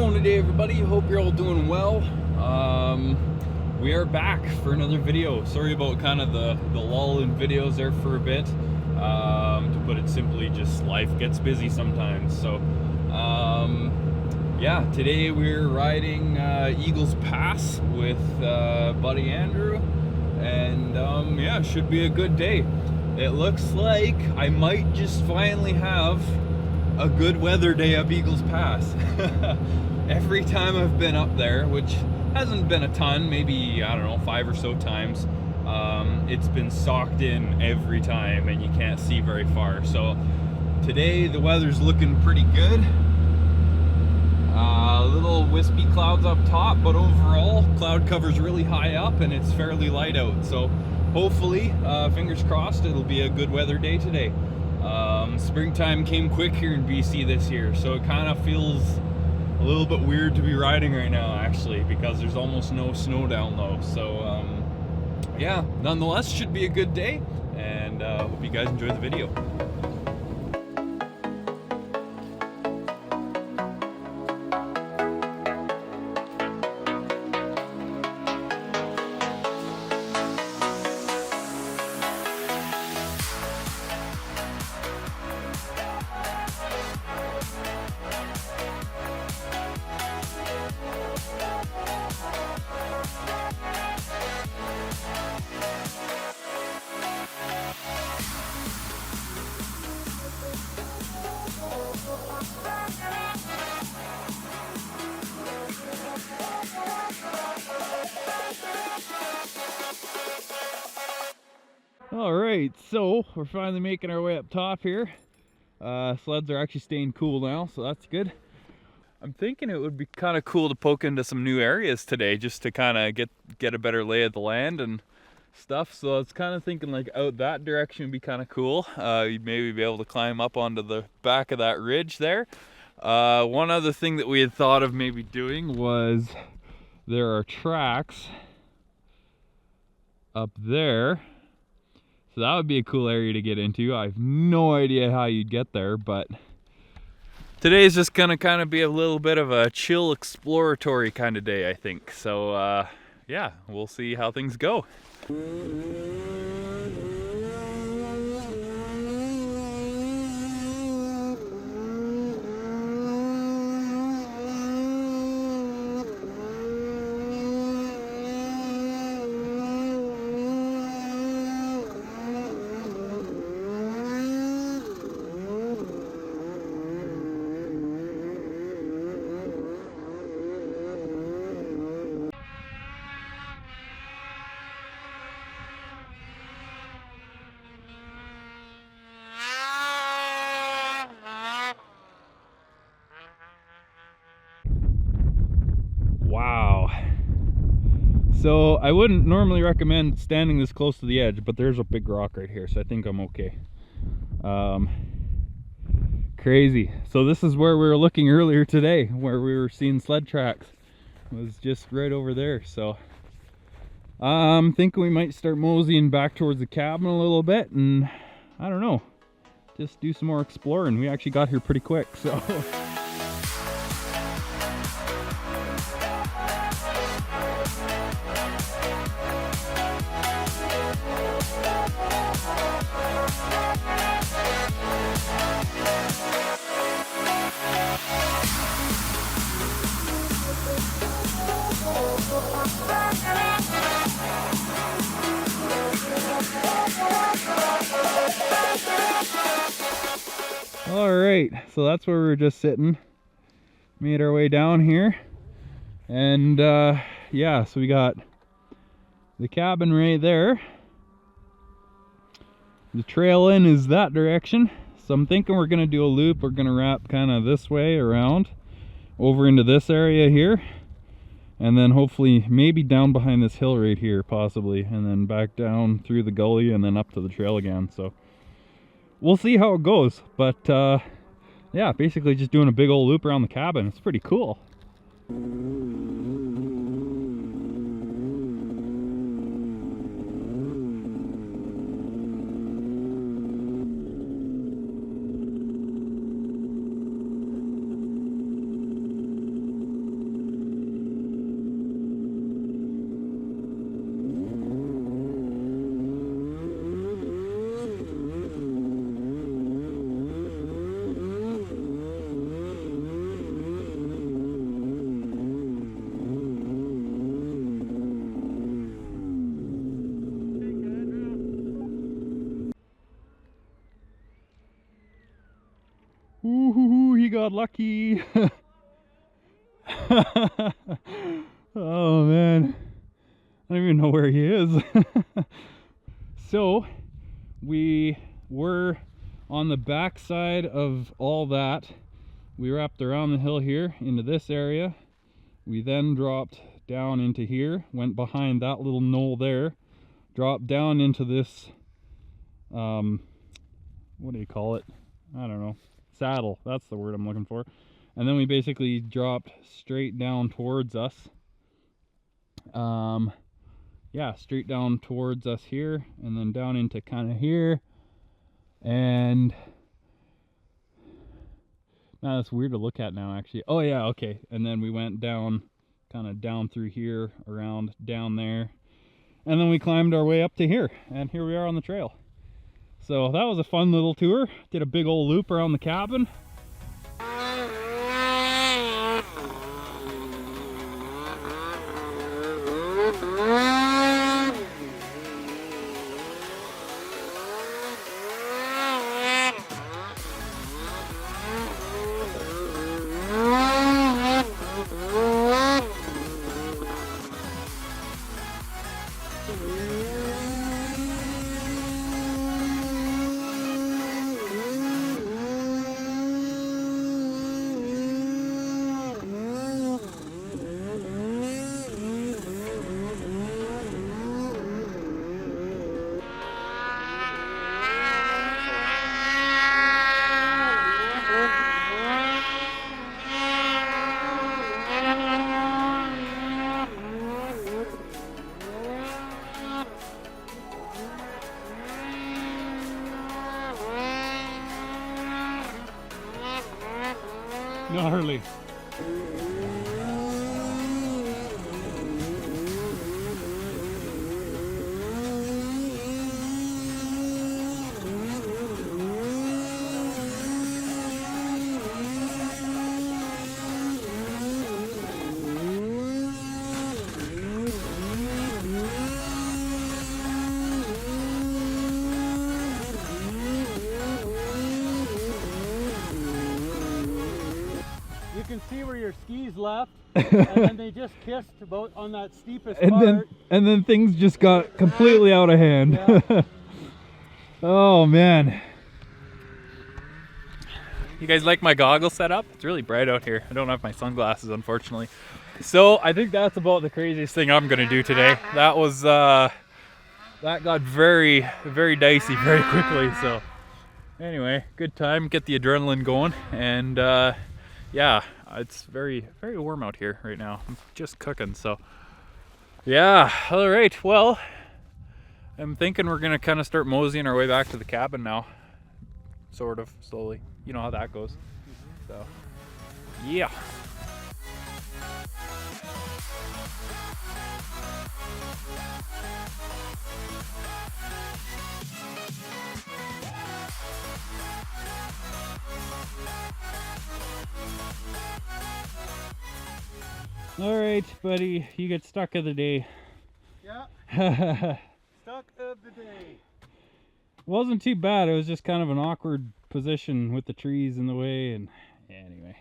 going today, everybody? Hope you're all doing well. We are back for another video. Sorry about kind of the lull in videos there for a bit. To put it simply, just life gets busy sometimes. So yeah, today we're riding Eagles Pass with buddy Andrew, and yeah, should be a good day. It looks like I might just finally have a good weather day up Eagles Pass. Every time I've been up there, which hasn't been a ton, maybe, I don't know, 5 or so times, it's been socked in every time and you can't see very far. So today the weather's looking pretty good. Little wispy clouds up top, but overall cloud cover's really high up and it's fairly light out. So hopefully, fingers crossed, it'll be a good weather day today. Springtime came quick here in BC this year, so it kind of feels a little bit weird to be riding right now, actually, because there's almost no snow down low. So yeah, nonetheless, should be a good day, and hope you guys enjoy the video. Alright, so we're finally making our way up top here. Sleds are actually staying cool now, so that's good. I'm thinking it would be kind of cool to poke into some new areas today, just to kind of get a better lay of the land and stuff. So I was kind of thinking like out that direction would be kind of cool. You'd maybe be able to climb up onto the back of that ridge there. One other thing that we had thought of maybe doing was there are tracks up there. So that would be a cool area to get into. I have no idea how you'd get there, but today's just gonna kind of be a little bit of a chill exploratory kind of day, I think. So yeah, we'll see how things go. Wow. So I wouldn't normally recommend standing this close to the edge, but there's a big rock right here, so I think I'm okay. Crazy. So this is where we were looking earlier today, where we were seeing sled tracks. It was just right over there. So I'm thinking we might start moseying back towards the cabin a little bit, and I don't know, just do some more exploring. We actually got here pretty quick, so Alright, so that's where we were just sitting. Made our way down here. And yeah, so we got the cabin right there. The trail in is that direction. So I'm thinking we're gonna do a loop. We're gonna wrap kind of this way around over into this area here. And then hopefully maybe down behind this hill right here possibly. And then back down through the gully and then up to the trail again. So we'll see how it goes, but yeah, basically just doing a big old loop around the cabin. It's pretty cool. got lucky. Oh man, I don't even know where he is. So we were on the back side of all that. We wrapped around the hill here into this area. We then dropped down into here, went behind that little knoll there, dropped down into this, what do you call it? I don't know. Saddle, that's the word I'm looking for. And then we basically dropped straight down towards us. Yeah, straight down towards us here, and then down into kind of here. And now that's weird to look at now, actually. Oh yeah, okay. And then we went down, kind of down through here, around down there, and then we climbed our way up to here, and here we are on the trail. So that was a fun little tour. Did a big old loop around the cabin. Gnarly. You can see where your skis left, and then they just kissed about on that steepest part. And then things just got completely out of hand. Yeah. Oh man. You guys like my goggle setup? It's really bright out here. I don't have my sunglasses, unfortunately. So I think that's about the craziest thing I'm gonna do today. That was that got very, very dicey very quickly. So anyway, good time. Get the adrenaline going, and yeah, it's very, very warm out here right now. I'm just cooking, so yeah. All right. Well, I'm thinking we're gonna kind of start moseying our way back to the cabin now, sort of slowly. You know how that goes. So yeah. All right, buddy, you get stuck of the day. Yeah. Stuck of the day. Wasn't too bad. It was just kind of an awkward position with the trees in the way, and yeah, anyway.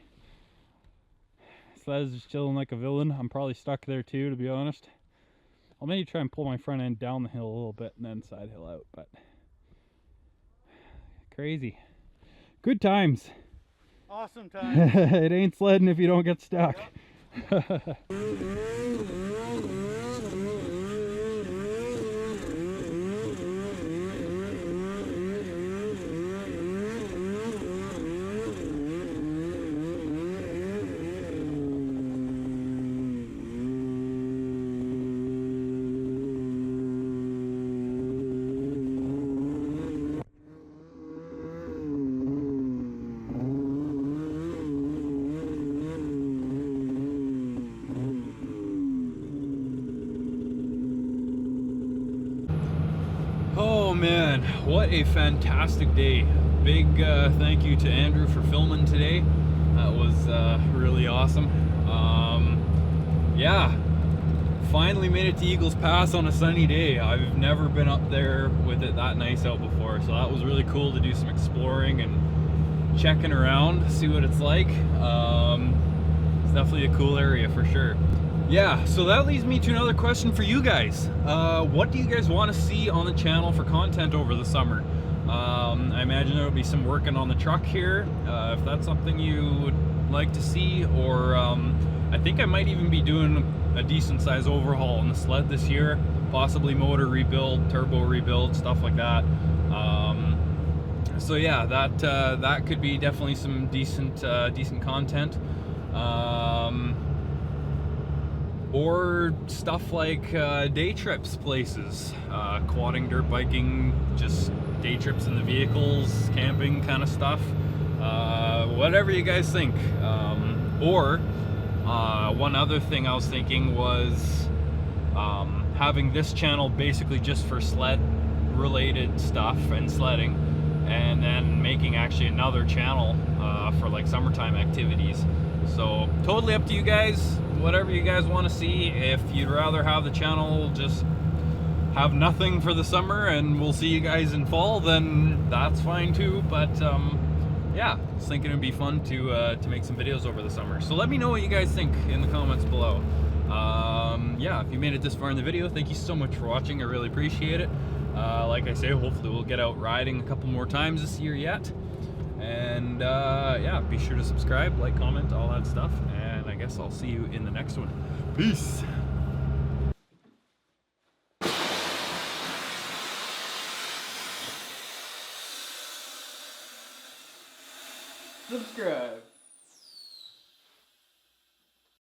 Sled's just chilling like a villain. I'm probably stuck there too, to be honest. I'll maybe try and pull my front end down the hill a little bit and then side hill out, but crazy. Good times. Awesome time. It ain't sledding if you don't get stuck. Yep. Oh man, what a fantastic day. Big thank you to Andrew for filming today. That was really awesome. Yeah, finally made it to Eagles Pass on a sunny day. I've never been up there with it that nice out before, so that was really cool to do some exploring and checking around, see what it's like. It's definitely a cool area for sure. Yeah, so that leads me to another question for you guys. What do you guys want to see on the channel for content over the summer? I imagine there will be some working on the truck here, if that's something you would like to see, or I think I might even be doing a decent size overhaul on the sled this year, possibly motor rebuild, turbo rebuild, stuff like that. So yeah, that could be definitely some decent content. Or stuff like day trips places, quadding, dirt biking, just day trips in the vehicles, camping kind of stuff, whatever you guys think. Or one other thing I was thinking was having this channel basically just for sled related stuff and sledding, and then making actually another channel for like summertime activities. So totally up to you guys, whatever you guys want to see. If you'd rather have the channel just have nothing for the summer and we'll see you guys in fall, then that's fine too. But yeah, I was thinking it'd be fun to make some videos over the summer. So let me know what you guys think in the comments below. Yeah, if you made it this far in the video, thank you so much for watching. I really appreciate it. Like I say, hopefully we'll get out riding a couple more times this year yet. And yeah, be sure to subscribe, like, comment, all that stuff. And I guess I'll see you in the next one. Peace. Subscribe.